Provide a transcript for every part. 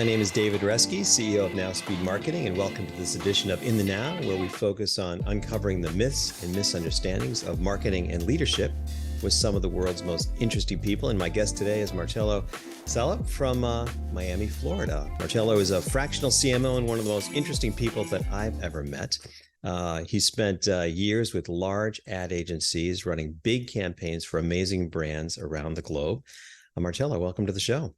My name is David Reski, CEO of Now Speed Marketing, and welcome to this edition of In the Now, where we focus on uncovering the myths and misunderstandings of marketing and leadership with some of the world's most interesting people. And my guest today is Marcelo Salup from Miami, Florida. Marcelo is a fractional CMO and one of the most interesting people that I've ever met. He spent years with large ad agencies running big campaigns for amazing brands around the globe. Marcelo, welcome to the show.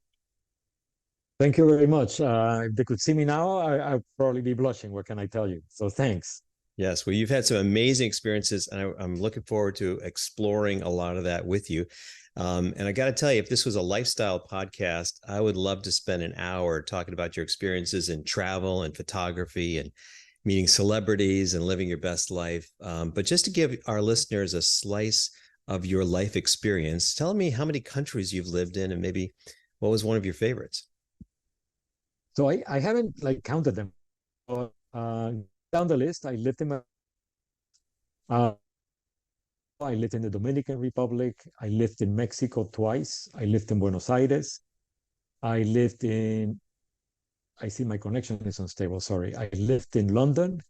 Thank you very much. If they could see me now, I'd probably be blushing. What can I tell you? So thanks. Yes, well, you've had some amazing experiences, and I'm looking forward to exploring a lot of that with you. And I got to tell you, if this was a lifestyle podcast, I would love to spend an hour talking about your experiences in travel and photography and meeting celebrities and living your best life. But just to give our listeners a slice of your life experience, tell me how many countries you've lived in and maybe what was one of your favorites. So I haven't counted them. But, down the list, I lived in the Dominican Republic. I lived in Mexico twice. I lived in Buenos Aires. I see my connection is unstable. Sorry. I lived in London,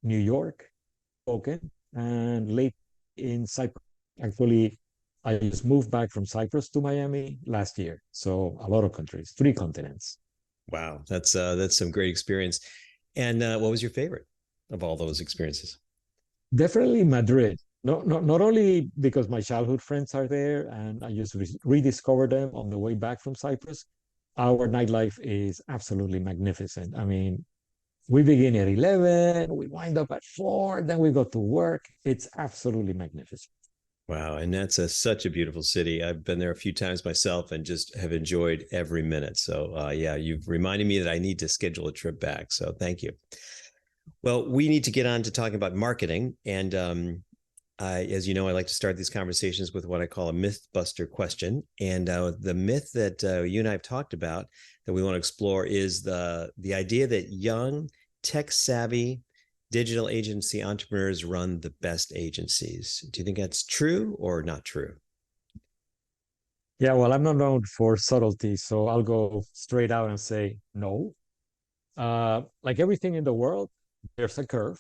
New York, Hoboken, and late in Cyprus. Actually, I just moved back from Cyprus to Miami last year. So a lot of countries, 3 continents. Wow, that's some great experience. And what was your favorite of all those experiences? Definitely Madrid. Not only because my childhood friends are there and I just rediscovered them on the way back from Cyprus. Our nightlife is absolutely magnificent. I mean, we begin at 11, we wind up at 4, then we go to work. It's absolutely magnificent. Wow, and that's such a beautiful city. I've been there a few times myself and just have enjoyed every minute. So yeah, you've reminded me that I need to schedule a trip back. So thank you. Well, we need to get on to talking about marketing. And as you know, I like to start these conversations with what I call a myth buster question. And the myth that you and I have talked about that we want to explore is the idea that young, tech-savvy digital agency entrepreneurs run the best agencies. Do you think that's true or not true? Yeah, well, I'm not known for subtlety, so I'll go straight out and say no. Like everything in the world, there's a curve,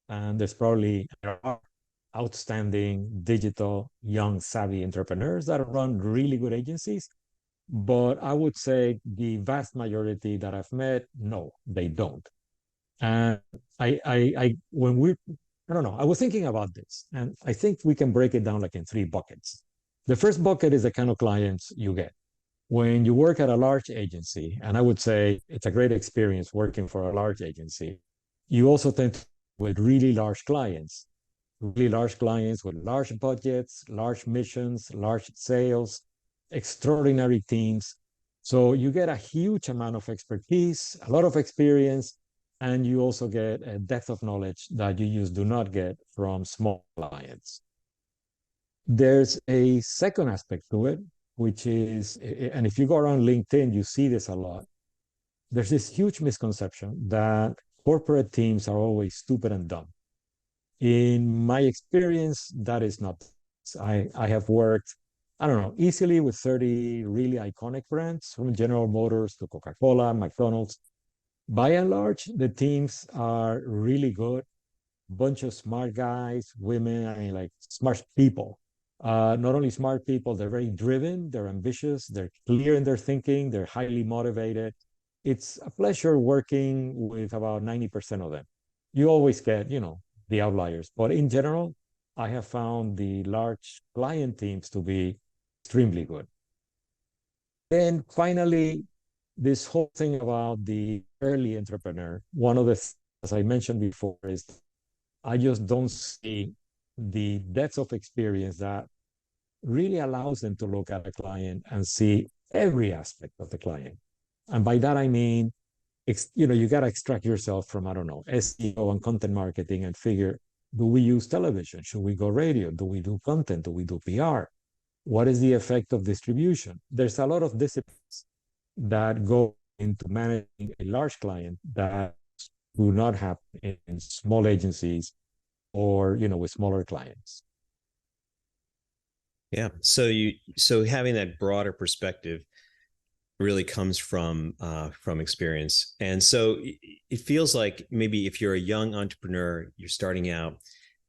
and there are outstanding digital young savvy entrepreneurs that run really good agencies. But I would say the vast majority that I've met, no, they don't. And I don't know, I was thinking about this, and I think we can break it down like in 3 buckets. The first bucket is the kind of clients you get. When you work at a large agency, and I would say it's a great experience working for a large agency, you also tend to with really large clients with large budgets, large missions, large sales, extraordinary teams. So you get a huge amount of expertise, a lot of experience, and you also get a depth of knowledge that you just do not get from small clients. There's a second aspect to it, which is, and if you go around LinkedIn, you see this a lot. There's this huge misconception that corporate teams are always stupid and dumb. In my experience, that is not. I have worked, I don't know, easily with 30 really iconic brands, from General Motors to Coca-Cola, McDonald's. By and large, the teams are really good. Bunch of smart guys, women, I mean, like smart people. Not only smart people, they're very driven, they're ambitious, they're clear in their thinking, they're highly motivated. It's a pleasure working with about 90% of them. You always get, the outliers. But in general, I have found the large client teams to be extremely good. And finally, this whole thing about the early entrepreneur, one of the, as I mentioned before, is I just don't see the depth of experience that really allows them to look at a client and see every aspect of the client. And by that, I mean, you got to extract yourself from, I don't know, SEO and content marketing and figure, do we use television? Should we go radio? Do we do content? Do we do PR? What is the effect of distribution? There's a lot of disciplines that go into managing a large client that do not happen in small agencies or, with smaller clients. Yeah. So having that broader perspective really comes from experience. And so it feels like maybe if you're a young entrepreneur, you're starting out,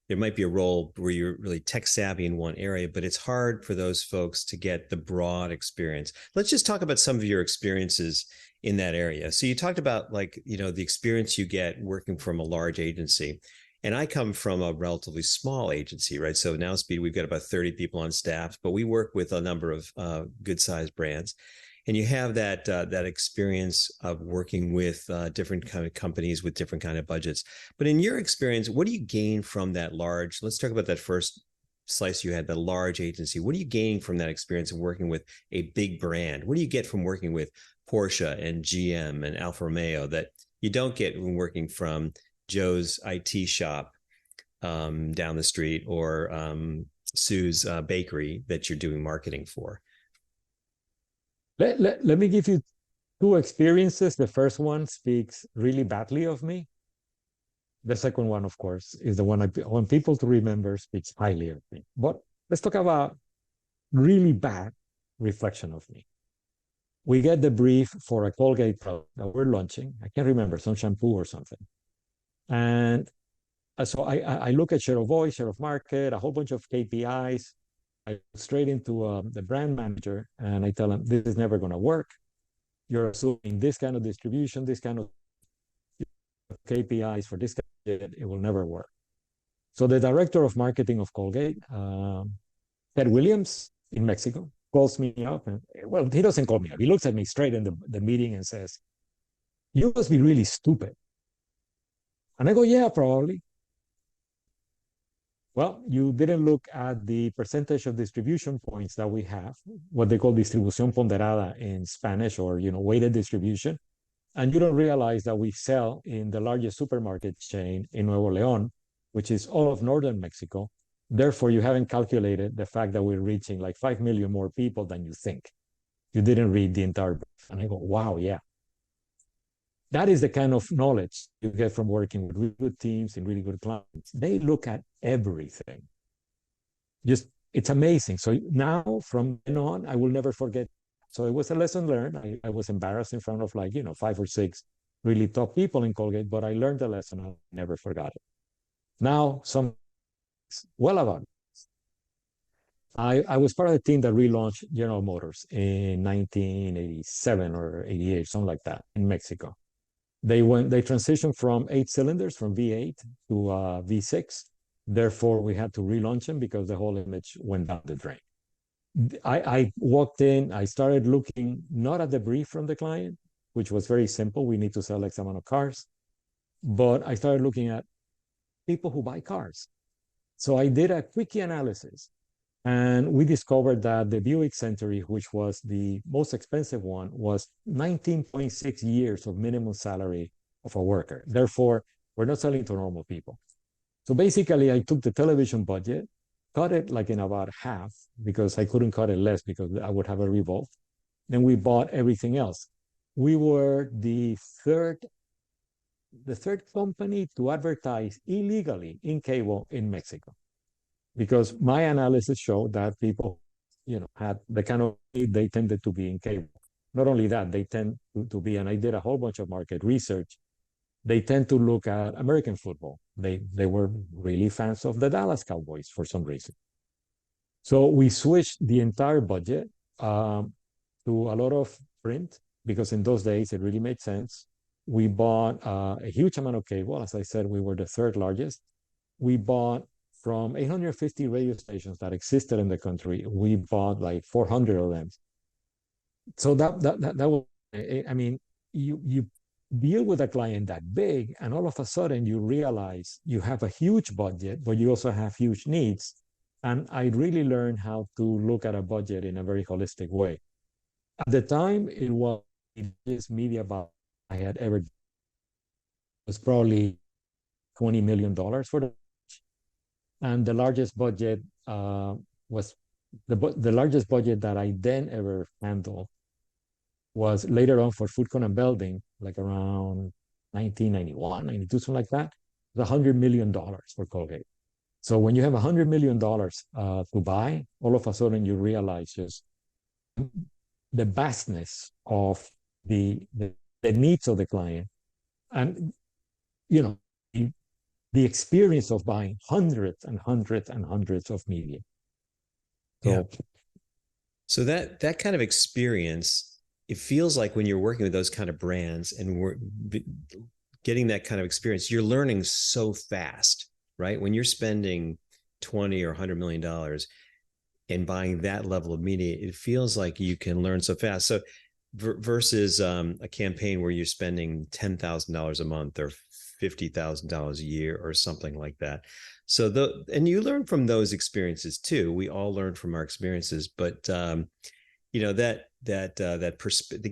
there might be a role where you're really tech savvy in one area, but it's hard for those folks to get the broad experience. Let's just talk about some of your experiences in that area. So you talked about, like, the experience you get working from a large agency. And I come from a relatively small agency, right? So now Speed, we've got about 30 people on staff, but we work with a number of good sized brands. And you have that experience of working with different kind of companies with different kind of budgets. But in your experience, what do you gain from that large? Let's talk about that first slice you had, the large agency. What are you gaining from that experience of working with a big brand? What do you get from working with Porsche and GM and Alfa Romeo that you don't get when working from Joe's IT shop down the street, or Sue's bakery that you're doing marketing for? Let me give you two experiences. The first one speaks really badly of me. The second one, of course, is the one I want people to remember, speaks highly of me. But let's talk about really bad reflection of me. We get the brief for a Colgate product that we're launching. I can't remember, some shampoo or something. And so I look at share of voice, share of market, a whole bunch of KPIs. I go straight into the brand manager and I tell him, this is never going to work. You're assuming this kind of distribution, this kind of KPIs for this, it will never work. So the director of marketing of Colgate, Ted Williams in Mexico, calls me up. And, well, he doesn't call me up. He looks at me straight in the meeting and says, you must be really stupid. And I go, yeah, probably. Well, you didn't look at the percentage of distribution points that we have, what they call distribución ponderada in Spanish, or weighted distribution. And you don't realize that we sell in the largest supermarket chain in Nuevo León, which is all of northern Mexico. Therefore, you haven't calculated the fact that we're reaching like 5 million more people than you think. You didn't read the entire brief. And I go, wow, yeah. That is the kind of knowledge you get from working with really good teams and really good clients. They look at everything. Just, it's amazing. So now from then on, I will never forget. So it was a lesson learned. I was embarrassed in front of 5 or 6 really top people in Colgate, but I learned the lesson. I never forgot it. Now, about it. I was part of the team that relaunched General Motors in 1987 or 88, something like that, in Mexico. They transitioned from 8 cylinders, from V8 to V6. Therefore, we had to relaunch them because the whole image went down the drain. I walked in, I started looking not at the brief from the client, which was very simple. We need to sell X amount of cars. But I started looking at people who buy cars. So I did a quickie analysis. And we discovered that the Buick Century, which was the most expensive one, was 19.6 years of minimum salary of a worker. Therefore, we're not selling to normal people. So basically, I took the television budget, cut it like in about half, because I couldn't cut it less because I would have a revolt. Then we bought everything else. We were the third company to advertise illegally in cable in Mexico, because my analysis showed that people, had the kind of need they tended to be in cable. Not only that, they tend to be, and I did a whole bunch of market research, they tend to look at American football. They were really fans of the Dallas Cowboys for some reason. So we switched the entire budget to a lot of print, because in those days it really made sense. We bought a huge amount of cable. As I said, we were the third largest. We bought from 850 radio stations that existed in the country, we bought like 400 of them. So that was, I mean, you deal with a client that big, and all of a sudden you realize you have a huge budget, but you also have huge needs. And I really learned how to look at a budget in a very holistic way. At the time, it was the biggest media budget I had ever done. It was probably $20 million for the, and the largest budget was the largest budget that I then ever handled was later on for Food Con and Belding, like around 1991, 92, something like that. It was $100 million for Colgate. So when you have $100 million to buy, all of a sudden you realize just the vastness of the needs of the client, and you know the experience of buying hundreds and hundreds and hundreds of media. Yeah. So So that kind of experience, it feels like when you're working with those kind of brands and we're getting that kind of experience, you're learning so fast, right? When you're spending 20 or $100 million and buying that level of media, it feels like you can learn so fast. So versus a campaign where you're spending $10,000 a month or $50,000 a year or something like that. So and you learn from those experiences too. We all learn from our experiences, but that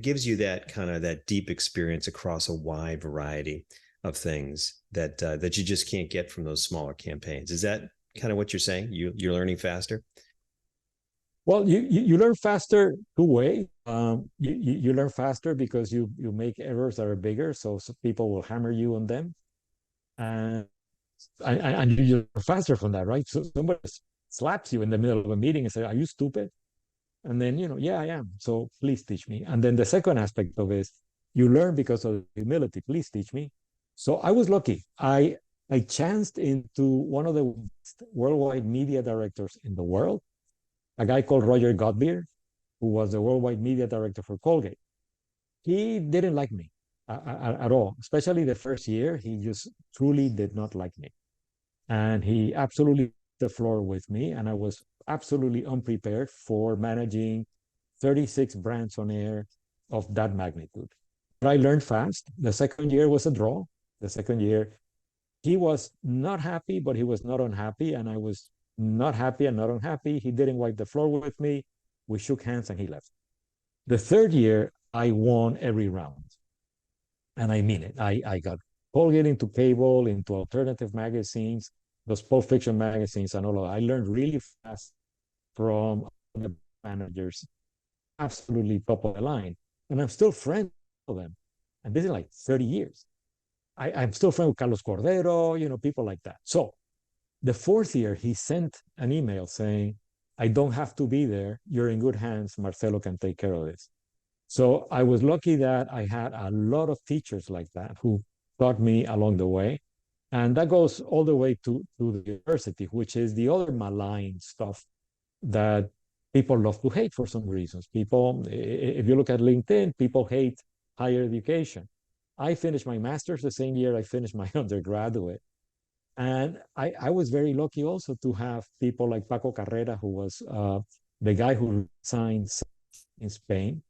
gives you that kind of that deep experience across a wide variety of things that you just can't get from those smaller campaigns. Is that kind of what you're saying? You're learning faster? well, you learn faster two ways. You learn faster because you make errors that are bigger, so people will hammer you on them, and you learn faster from that, right? So somebody slaps you in the middle of a meeting and say, "Are you stupid?" And then, yeah, I am. So please teach me. And then the second aspect of it is you learn because of humility. Please teach me. So I was lucky. I chanced into one of the worldwide media directors in the world, a guy called Roger Godbeer, who was the worldwide media director for Colgate. He didn't like me at all, especially the first year. He just truly did not like me. And he absolutely the floor with me. And I was absolutely unprepared for managing 36 brands on air of that magnitude. But I learned fast. The second year was a draw. The second year, he was not happy, but he was not unhappy. And I was not happy and not unhappy. He didn't wipe the floor with me. We shook hands and he left. The third year, I won every round. And I mean it. I got Colgate into cable, into alternative magazines, those Pulp Fiction magazines, and all of that. I learned really fast from the managers, absolutely top of the line. And I'm still friends with them. And this is like 30 years. I'm still friends with Carlos Cordero, people like that. So the fourth year, he sent an email saying, I don't have to be there. You're in good hands. Marcelo can take care of this. So I was lucky that I had a lot of teachers like that who taught me along the way. And that goes all the way to the university, which is the other malign stuff that people love to hate for some reasons. People, if you look at LinkedIn, people hate higher education. I finished my master's the same year I finished my undergraduate. And I was very lucky also to have people like Paco Carrera, who was the guy who signed in Spain,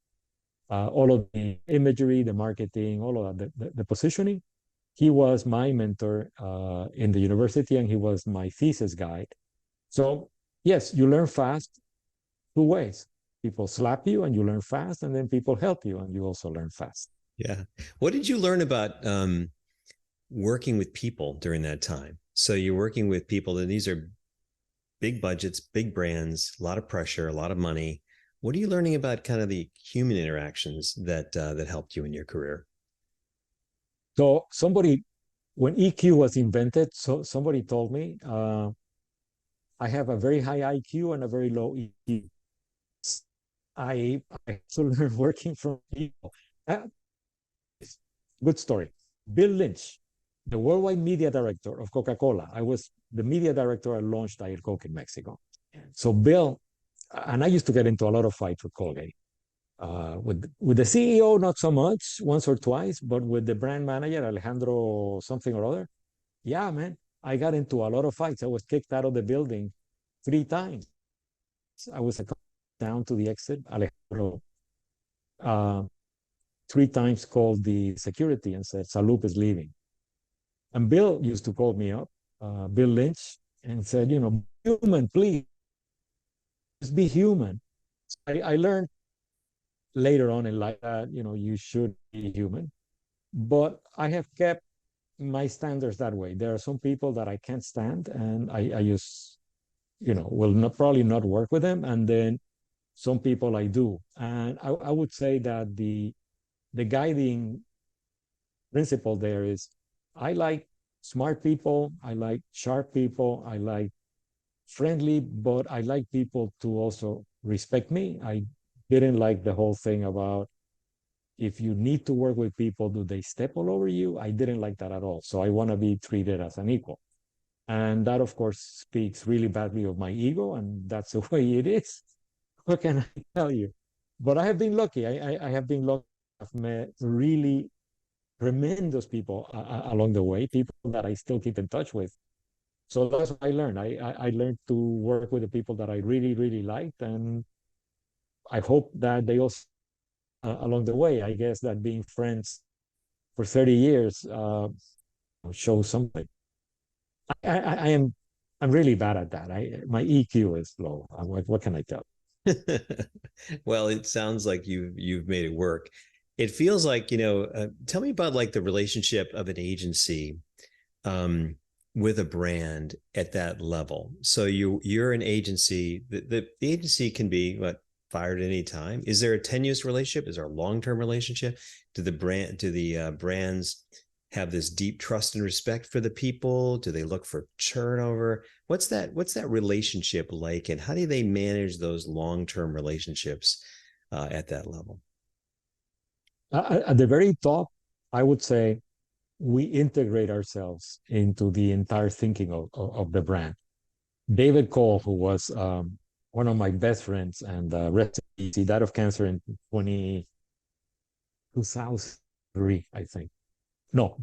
all of the imagery, the marketing, all of that, the positioning. He was my mentor in the university, and he was my thesis guide. So yes, you learn fast two ways. People slap you and you learn fast, and then people help you and you also learn fast. Yeah. What did you learn about working with people during that time? So you're working with people, and these are big budgets, big brands, a lot of pressure, a lot of money. What are you learning about kind of the human interactions that helped you in your career? So when EQ was invented, so somebody told me I have a very high IQ and a very low EQ. I also learned working from people. Uh, Good story. Bill Lynch, the worldwide media director of Coca-Cola. I was the media director. I launched Diet Coke in Mexico. So Bill, and I used to get into a lot of fights with Colgate. With the CEO, not so much, once or twice, but with the brand manager, Alejandro something or other, yeah, man, I got into a lot of fights. I was kicked out of the building 3 times. I was down to the exit. Alejandro uh, 3 times called the security and said, Salup is leaving. And Bill used to call me up, Bill Lynch, and said, human, please, just be human. I learned later on in life that, you should be human. But I have kept my standards that way. There are some people that I can't stand, and I just, will not probably not work with them. And then some people I do. And I would say that the guiding principle there is I like smart people, I like sharp people, I like friendly, but I like people to also respect me. I didn't like the whole thing about if you need to work with people, do they step all over you? I didn't like that at all. So I want to be treated as an equal. And that, of course, speaks really badly of my ego, and that's the way it is. What can I tell you? But I have been lucky. I have been lucky. I've met really tremendous people along the way, people that I still keep in touch with. So that's what I learned. I learned to work with the people that I really, really liked. And I hope that they also, along the way, I guess that being friends for 30 years shows something. I am I'm really bad at that. My EQ is low. What can I tell? Well, it sounds like you've made it work. It feels like, tell me about like the relationship of an agency um, with a brand at that level. So you're an agency. The agency can be what, fired at any time. Is there a tenuous relationship? Is there a long-term relationship? Do the brands have this deep trust and respect for the people? Do they look for turnover? What's that relationship like, and how do they manage those long-term relationships at that level? At the very top, I would say we integrate ourselves into the entire thinking of the brand. David Cole, who was one of my best friends, and rest in peace, he died of cancer in 2003, I think. No,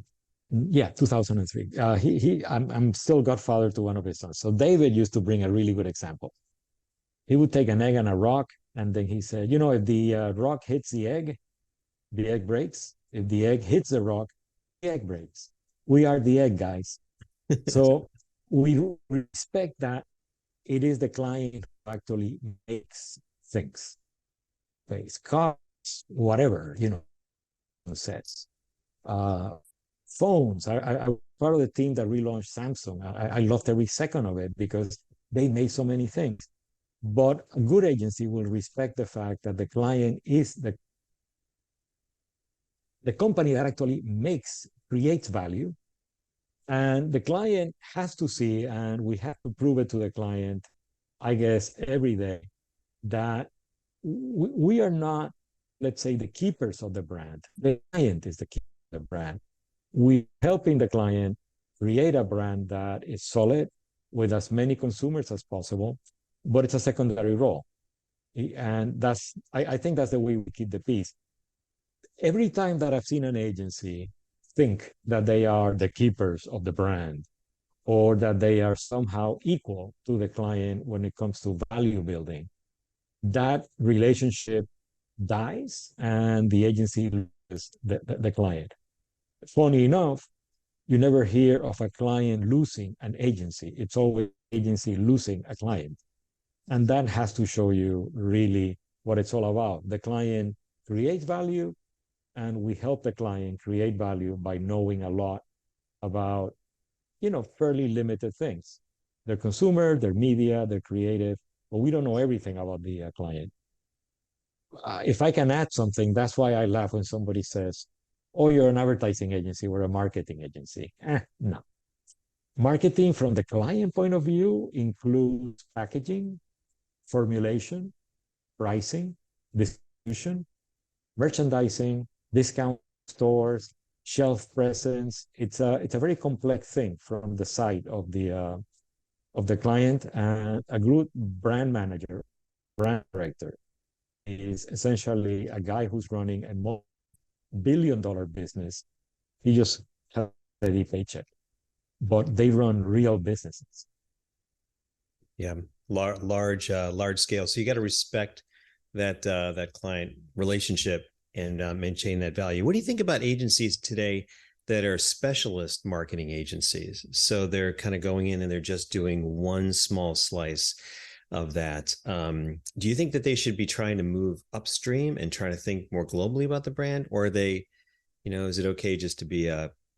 yeah, 2003. I'm still godfather to one of his sons. So David used to bring a really good example. He would take an egg and a rock, and then he said, if the rock hits the egg breaks. If the egg hits the rock, the egg breaks. We are the egg, guys. So we respect that it is the client who actually makes things, pays costs, whatever, sets. Uh, Phones. I was part of the team that relaunched Samsung. I loved every second of it because they made so many things. But a good agency will respect the fact that the client is the company that actually creates value. And the client has to see, and we have to prove it to the client, I guess, every day, that we are not, let's say, the keepers of the brand. The client is the keeper of the brand. We're helping the client create a brand that is solid with as many consumers as possible, but it's a secondary role. And I think that's the way we keep the peace. Every time that I've seen an agency think that they are the keepers of the brand or that they are somehow equal to the client when it comes to value building, that relationship dies and the agency loses the client. Funny enough, you never hear of a client losing an agency. It's always agency losing a client. And that has to show you really what it's all about. The client creates value, and we help the client create value by knowing a lot about, fairly limited things. Their consumer, their media, their creative, but we don't know everything about the client. If I can add something, that's why I laugh when somebody says, "Oh, you're an advertising agency, we're a marketing agency." No. Marketing from the client point of view includes packaging, formulation, pricing, distribution, merchandising, discount stores, shelf presence. It's a very complex thing from the side of the client, and a good brand manager, brand director is essentially a guy who's running a multi-billion-dollar business. He just has a steady paycheck, but they run real businesses. Yeah, large scale. So you got to respect that client relationship and maintain that value. What do you think about agencies today that are specialist marketing agencies? So they're kind of going in and they're just doing one small slice of that. Do you think that they should be trying to move upstream and trying to think more globally about the brand, or are they, is it okay just to be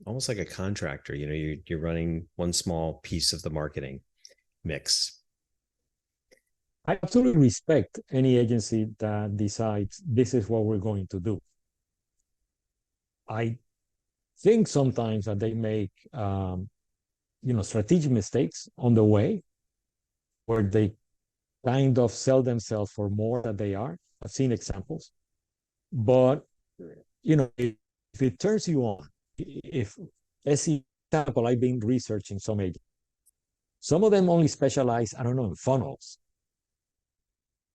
almost like a contractor? You're running one small piece of the marketing mix. I absolutely respect any agency that decides this is what we're going to do. I think sometimes that they make strategic mistakes on the way where they kind of sell themselves for more than they are. I've seen examples, but if it turns you on, if SE example, I've been researching some agents. Some of them only specialize, I don't know, in funnels.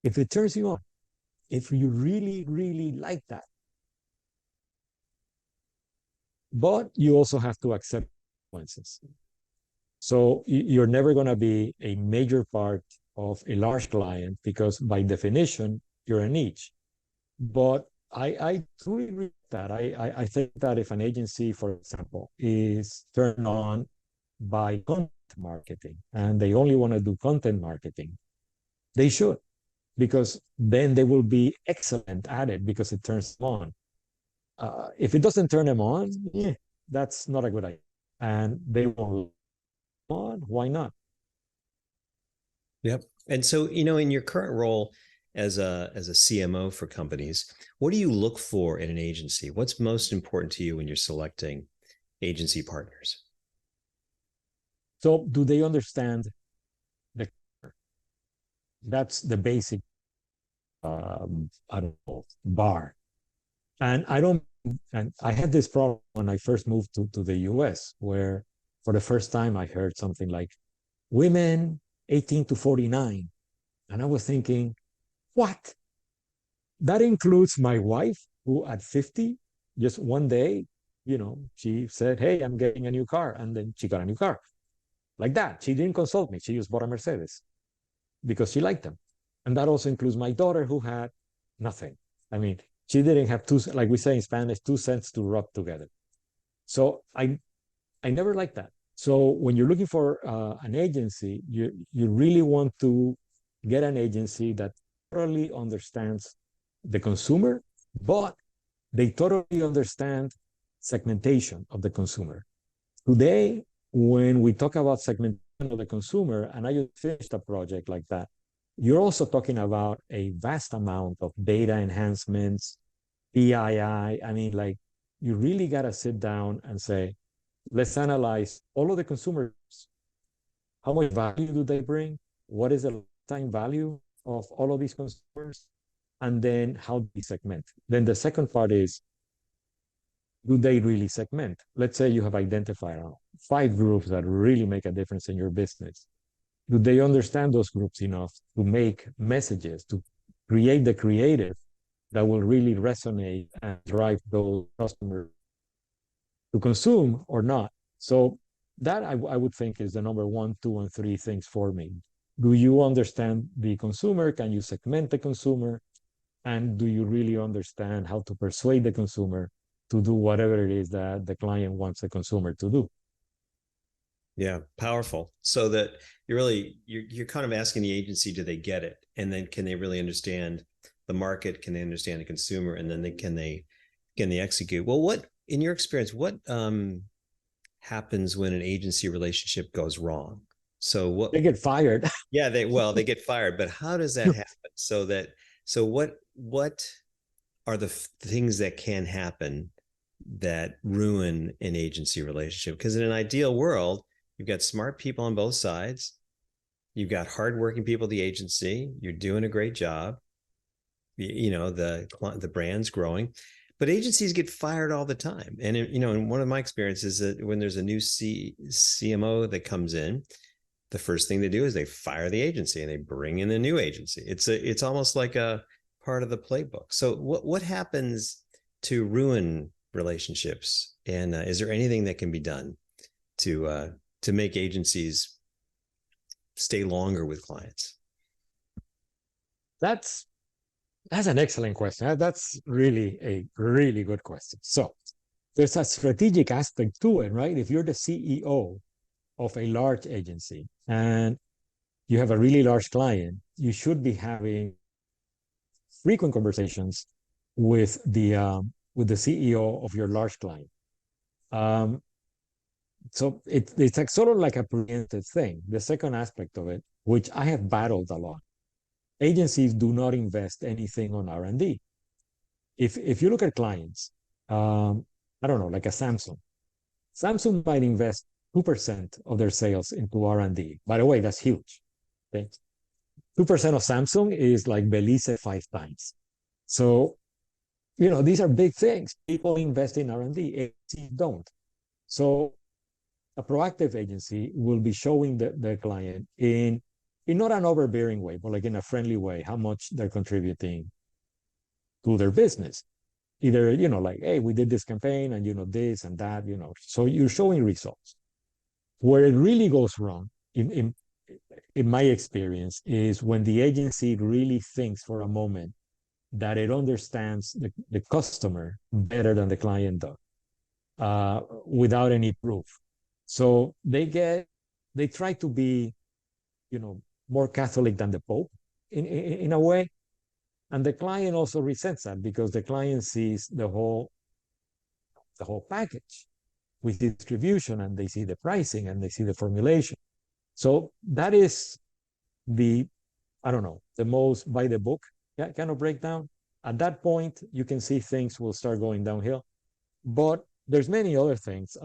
If it turns you on, if you really, really like that, but you also have to accept consequences. So you're never going to be a major part of a large client because by definition, you're a niche. But I truly agree with that. I think that if an agency, for example, is turned on by content marketing and they only want to do content marketing, they should, because then they will be excellent at it because it turns them on. If it doesn't turn them on, that's not a good idea. And they won't on, why not? Yep. And so, in your current role as a CMO for companies, what do you look for in an agency? What's most important to you when you're selecting agency partners? So do they understand the that's the basic I don't know, bar. And I had this problem when I first moved to the US, where for the first time I heard something like women 18 to 49. And I was thinking, what? That includes my wife, who at 50, just one day, she said, hey, I'm getting a new car. And then she got a new car. Like that. She didn't consult me. She just bought a Mercedes because she liked them. And that also includes my daughter, who had nothing. I mean, she didn't have two, like we say in Spanish, 2 cents to rub together. So I never liked that. So when you're looking for an agency, you really want to get an agency that thoroughly understands the consumer, but they totally understand segmentation of the consumer. Today, when we talk about segmentation of the consumer, and I just finished a project like that, you're also talking about a vast amount of data enhancements, PII. I mean, like, you really got to sit down and say, let's analyze all of the consumers. How much value do they bring? What is the lifetime value of all of these consumers? And then how do we segment? Then the second part is, do they really segment? Let's say you have identified 5 groups that really make a difference in your business. Do they understand those groups enough to make messages, to create the creative that will really resonate and drive those customers to consume or not? So that I would think is the number 1, 2, and 3 things for me. Do you understand the consumer? Can you segment the consumer? And do you really understand how to persuade the consumer to do whatever it is that the client wants the consumer to do? Yeah, powerful. So that you're kind of asking the agency, do they get it? And then can they really understand the market? Can they understand the consumer? And then can they execute? Well, what in your experience, what happens when an agency relationship goes wrong? So what They get fired. Yeah, they get fired, but how does that happen? So what are the things that can happen that ruin an agency relationship? Because in an ideal world, you've got smart people on both sides. You've got hardworking people at the agency. You're doing a great job. The brand's growing, but agencies get fired all the time. And and one of my experiences is that when there's a new CMO that comes in, the first thing they do is they fire the agency and they bring in a new agency. It's almost like a part of the playbook. So what happens to ruin relationships? And is there anything that can be done to make agencies stay longer with clients? That's an excellent question. That's really a really good question. So there's a strategic aspect to it, right? If you're the CEO of a large agency and you have a really large client, you should be having frequent conversations with the CEO of your large client. So it's like sort of like a preemptive thing. The second aspect of it, which I have battled a lot, agencies do not invest anything on R&D. If you look at clients, I don't know, like a Samsung. Samsung might invest 2% of their sales into R&D. By the way, that's huge. Okay? 2% of Samsung is like Belize 5 times. So, you know, these are big things. People invest in R&D, agencies don't. So a proactive agency will be showing the client in not an overbearing way, but like in a friendly way, how much they're contributing to their business. Either, you know, like, hey, we did this campaign and, you know, this and that, you know, so you're showing results. Where it really goes wrong, in my experience, is when the agency really thinks for a moment that it understands the customer better than the client does, without any proof. So they try to be, you know, more Catholic than the Pope in a way. And the client also resents that because the client sees the whole package with distribution, and they see the pricing and they see the formulation. So that is the, I don't know, the most by the book kind of breakdown. At that point, you can see things will start going downhill. But there's many other things,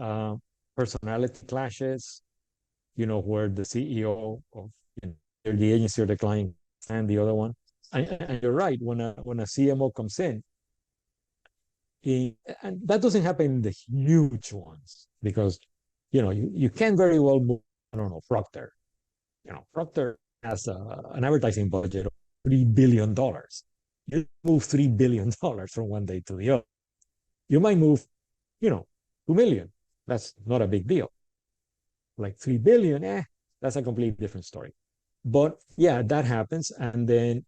personality clashes, you know, where the CEO of, you know, the agency or the client and the other one. And you're right, when a CMO comes in, and that doesn't happen in the huge ones because, you know, you can very well move, I don't know, Procter. You know, Procter has an advertising budget of $3 billion. You move $3 billion from one day to the other. You might move, you know, 2 million. That's not a big deal. Like 3 billion, that's a completely different story. But yeah, that happens. And then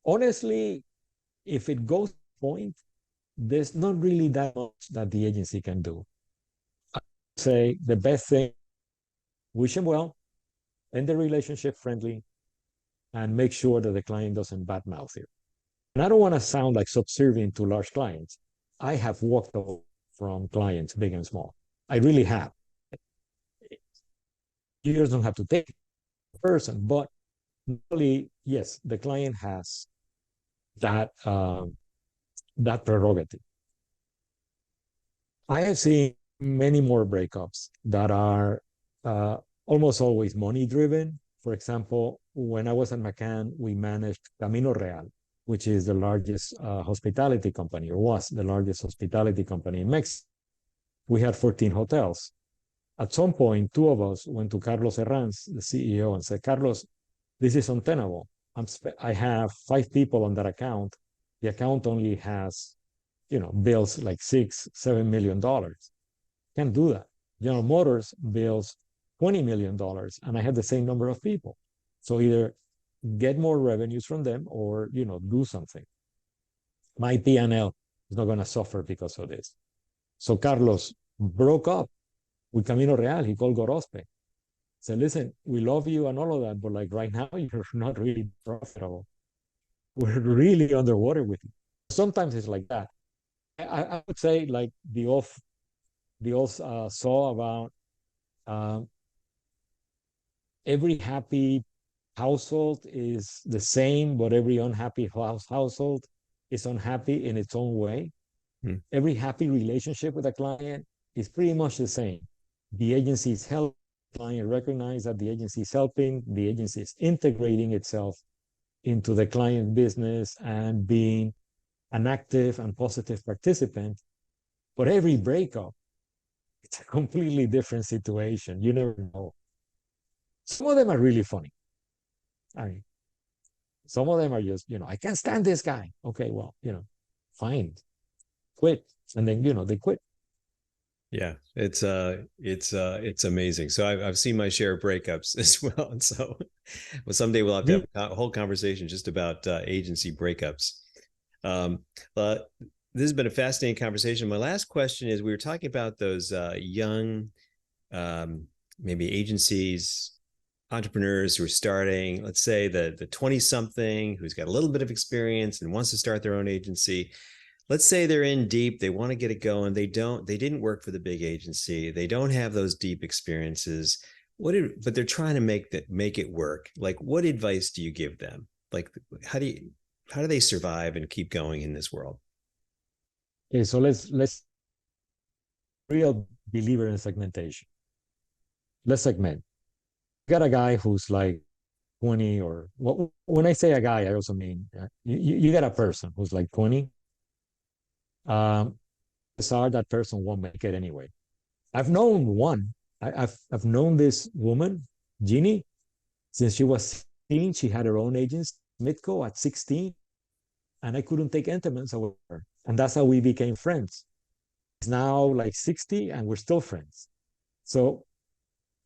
honestly, if it goes to the point, there's not really that much that the agency can do. I would say the best thing, wish them well, end the relationship friendly, and make sure that the client doesn't badmouth you. And I don't want to sound like subservient to large clients. I have walked away from clients, big and small. I really have. You just don't have to take the person, but really, yes, the client has that that prerogative. I have seen many more breakups that are uh, almost always money driven. For example, when I was at McCann, we managed Camino Real, which is the largest hospitality company, or was the largest hospitality company in Mexico. We had 14 hotels. At some point, two of us went to Carlos Herranz, the CEO, and said, Carlos, this is untenable. I have 5 people on that account. The account only has, you know, bills like $6-7 million. Can't do that. General Motors bills $20 million, and I have the same number of people. So either get more revenues from them, or, you know, do something. My P&L is not going to suffer because of this. So Carlos broke up with Camino Real. He called Gorospe. Said, listen, we love you and all of that, but like right now, you're not really profitable. We're really underwater with you. Sometimes it's like that. I would say like the old saw about uh, every happy household is the same, but every unhappy household is unhappy in its own way. Every happy relationship with a client is pretty much the same. The agency is helping, the client recognize that the agency is helping, the agency is integrating itself into the client business and being an active and positive participant. But every breakup, it's a completely different situation. You never know. Some of them are really funny. I mean, some of them are just, you know, I can't stand this guy. Okay, well, you know, fine, quit. And then, you know, they quit. Yeah, it's amazing. So I've seen my share of breakups as well. And so, well, someday we'll have to have a whole conversation just about agency breakups. But this has been a fascinating conversation. My last question is: we were talking about those young, maybe agencies, entrepreneurs who are starting. Let's say the 20-something who's got a little bit of experience and wants to start their own agency. Let's say they're in deep, they want to get it going. They didn't work for the big agency. They don't have those deep experiences. But they're trying to make it work. Like, what advice do you give them? Like, how do they survive and keep going in this world? Okay, so let's real believer in segmentation. Let's segment. You got a guy who's like 20 or when I say a guy, I also mean you get a person who's like 20. Sorry, that person won't make it anyway. I've known one. I've known this woman, Jeannie, since she was 16. She had her own agency, Mitco, at 16, and I couldn't take intimates away from her. And that's how we became friends. She's now like 60, and we're still friends. So,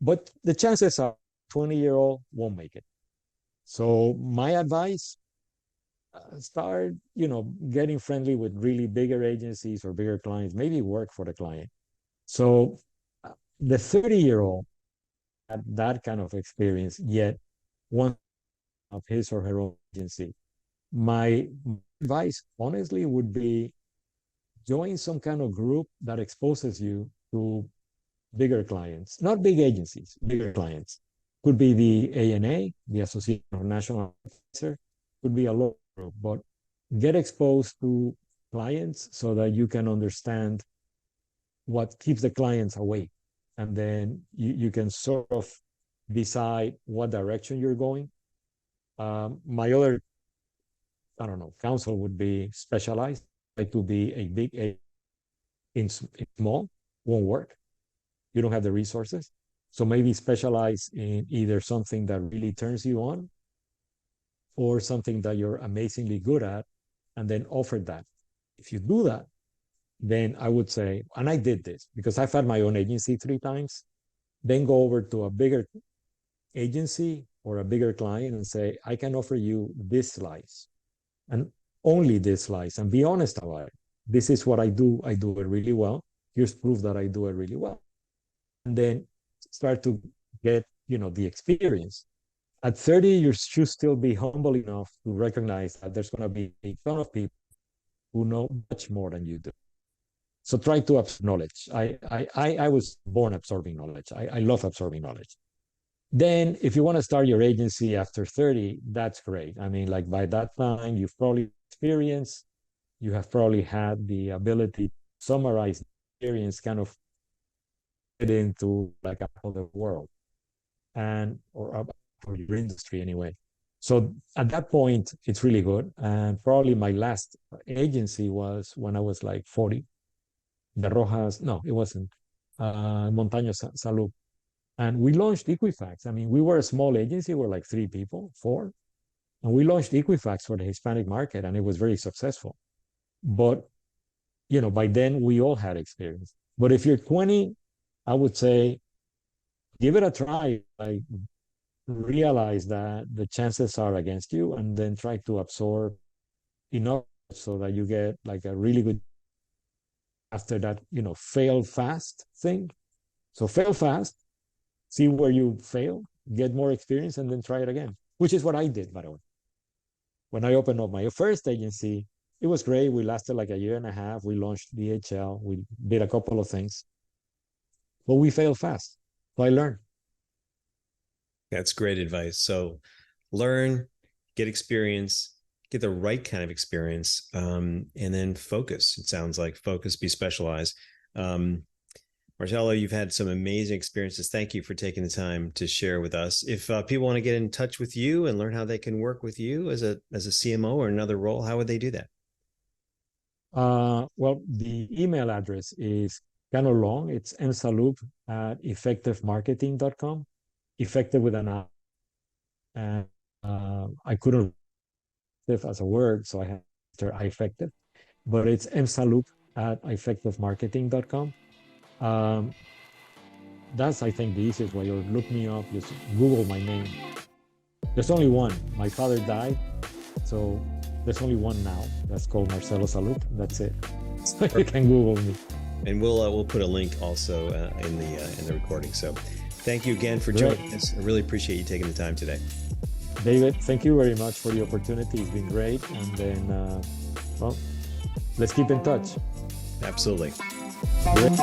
but the chances are 20-year-old won't make it. So my advice, start, getting friendly with really bigger agencies or bigger clients, maybe work for the client. So the 30-year-old had that kind of experience, yet one of his or her own agency. My advice, honestly, would be join some kind of group that exposes you to bigger clients, not big agencies, bigger clients. Could be the ANA, the Association of National Advisors, could be a law group, but get exposed to clients so that you can understand what keeps the clients awake. And then you can sort of decide what direction you're going. My other, I don't know, counsel would be specialized. Like to be a big A in small won't work. You don't have the resources. So maybe specialize in either something that really turns you on or something that you're amazingly good at, and then offer that. If you do that, then I would say, and I did this because I've had my own agency 3 times, then go over to a bigger agency or a bigger client and say, I can offer you this slice and only this slice, and be honest about it. This is what I do. I do it really well. Here's proof that I do it really well. And then start to get, the experience. At 30, you should still be humble enough to recognize that there's going to be a ton of people who know much more than you do. So try to absorb knowledge. I was born absorbing knowledge. I love absorbing knowledge. Then if you want to start your agency after 30, that's great. I mean, like by that time, you've probably experienced, you have probably had the ability to summarize experience, kind of get into like the world or your industry anyway. So at that point, it's really good. And probably my last agency was when I was like 40. The Rojas, no, it wasn't. Marcelo Salup. And we launched Equifax. I mean, we were a small agency. We're like 3 people, 4. And we launched Equifax for the Hispanic market, and it was very successful. But, by then we all had experience. But if you're 20, I would say, give it a try. Like, realize that the chances are against you, and then try to absorb enough so that you get like a really good, after that, fail fast thing. So fail fast, see where you fail, get more experience, and then try it again, which is what I did, by the way. When I opened up my first agency, it was great. We lasted like a year and a half. We launched DHL. We did a couple of things, but we failed fast. So I learned. That's great advice. So learn, get experience, get the right kind of experience, and then focus. It sounds like focus, be specialized. Marcelo, you've had some amazing experiences. Thank you for taking the time to share with us. If people want to get in touch with you and learn how they can work with you as a CMO or another role, how would they do that? Well, the email address is kind of long. It's msalup@effectivemarketing.com. Effective with an I. And I couldn't as a word, so I had to effective. But it's msalup@effectivemarketing.com. That's, I think, the easiest way. Or look me up, just Google my name. There's only one. My father died, so there's only one now. That's called Marcelo Salup. That's it. So you can Google me. And we'll put a link also in the recording. So thank you again for joining us. I really appreciate you taking the time today. David, thank you very much for the opportunity. It's been great. And then, well, let's keep in touch. Absolutely. Great.